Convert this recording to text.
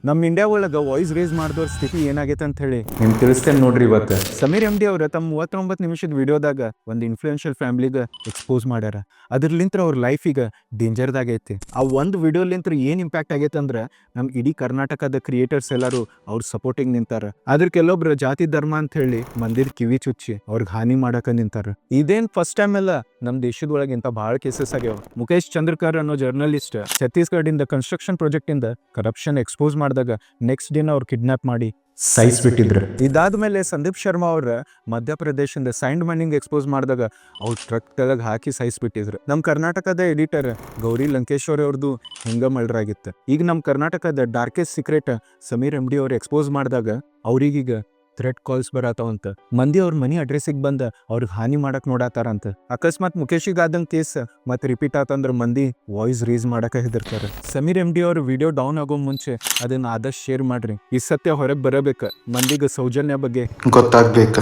ನಮ್ಮ ಇಂಡಿಯಾ ಒಳಗೆ voice race ಮಾಡಿದವ್ರ ಸ್ಥಿತಿ ಏನಾಗೈತೆ ಅಂತ ಹೇಳಿ ನಿಮ್ಗೆ ತಿಳಿಸ್ತೇನೆ ನೋಡ್ರಿ ಇವತ್ತು. ಸಮೀರ್ MD ಅವ್ರ ತಮ್ಮ 39 ನಿಮಿಷದ ವಿಡಿಯೋದಾಗ ಒಂದು ಇನ್ಫ್ಲೂಯೆನ್ಷಿಯಲ್ ಫ್ಯಾಮಿಲಿಗೆ ಎಕ್ಸ್ಪೋಸ್ ಮಾಡ್ಯಾರ. ಅದ್ರಲಿಂತ್ರ ಅವ್ರ ಲೈಫಿಗೆ ಡೇಂಜರ್ದಾಗೈತಿ. ಆ ಒಂದು ವಿಡಿಯೋಲಿಂತ್ರ ಏನು ಇಂಪ್ಯಾಕ್ಟ್ ಆಗೈತೆ ಅಂದ್ರೆ ನಮ್ಗೆ ಇಡೀ ಕರ್ನಾಟಕದ ಕ್ರಿಯೇಟರ್ಸ್ ಎಲ್ಲರೂ ಅವ್ರ ಸಪೋರ್ಟಿಂಗ್ ನಿಂತಾರ. ಆದ್ರೆ ಕೆಲವೊಬ್ರು ಜಾತಿ ಧರ್ಮ ಅಂತ ಹೇಳಿ ಮಂದಿರ್ ಕಿವಿ ಚುಚ್ಚಿ ಅವ್ರಿಗೆ ಹಾನಿ ಮಾಡಕ ನಿಂತಾರ. ಇದೇನ್ ಫಸ್ಟ್ ಟೈಮ್ ಅಲ್ಲ, ನಮ್ಮ ದೇಶದೊಳಗೆ ಇಂಥ ಭಾಳ ಕೇಸಸ್ ಆಗ್ಯಾವ. ಮುಖೇಶ್ ಚಂದ್ರಕರ್ ಅನ್ನೋ ಜರ್ನಲಿಸ್ಟ್ ಛತ್ತೀಸ್ಗಢದಿಂದ ಕನ್ಸ್ಟ್ರಕ್ಷನ್ ಪ್ರಾಜೆಕ್ಟ್ ಇಂದ ಕರಪ್ಷನ್ ಎಕ್ಸ್ಪೋಸ್ ಮಾಡಿದಾಗ ನೆಕ್ಸ್ಟ್ ಡೇನ ಅವ್ರು ಕಿಡ್ನಾಪ್ ಮಾಡಿ ಸಾಯಿಸ್ಬಿಟ್ಟಿದ್ರು. ಇದಾದ್ಮೇಲೆ ಸಂದೀಪ್ ಶರ್ಮಾ ಅವ್ರ ಮಧ್ಯಪ್ರದೇಶದಿಂದ ಸೈಂಡ್ ಮೈನಿಂಗ್ ಎಕ್ಸ್ಪೋಸ್ ಮಾಡಿದಾಗ ಅವ್ರ ಟ್ರಕ್ ತೆಳಗ್ ಹಾಕಿ ಸಾಯಿಸ್ಬಿಟ್ಟಿದ್ರು. ನಮ್ಮ ಕರ್ನಾಟಕದ ಎಡಿಟರ್ ಗೌರಿ ಲಂಕೇಶ್ವರಿ ಅವ್ರದ್ದು ಹಿಂಗ ಮರ್ಡರ್ ಈಗ ನಮ್ಮ ಕರ್ನಾಟಕದ ಡಾರ್ಕೆಸ್ಟ್ ಸೀಕ್ರೆಟ್ ಸಮೀರ್ MD ಅವ್ರು ಎಕ್ಸ್ಪೋಸ್ ಮಾಡಿದಾಗ ಅವ್ರಿಗೀಗ ಥ್ರೆಟ್ ಕಾಲ್ಸ್ ಬರತಾವಂತ. ಮಂದಿ ಅವ್ರ ಮನಿ ಅಡ್ರೆಸ್ಸಿಗೆ ಬಂದ ಅವ್ರಿಗೆ ಹಾನಿ ಮಾಡಕ್ ನೋಡತಾರಂತ. ಅಕಸ್ಮಾತ್ ಮುಖೇಶಿಗೆ ಆದಂಗ ಕೇಸ್ ಮತ್ತೆ ರಿಪೀಟ್ ಆತಂದ್ರ ಮಂದಿ ವಾಯ್ಸ್ ರೇಸ್ ಮಾಡಕ ಹೆದರ್ತಾರ. ಸಮೀರ್ MD ಅವ್ರ ವಿಡಿಯೋ ಡೌನ್ ಆಗೋ ಮುಂಚೆ ಅದನ್ನ ಆದಷ್ಟು ಶೇರ್ ಮಾಡ್ರಿ. ಈ ಸತ್ಯ ಹೊರಗೆ ಬರಬೇಕ, ಮಂದಿಗೆ ಸೌಜನ್ಯ ಬಗ್ಗೆ ಗೊತ್ತಾಗ್ಬೇಕ.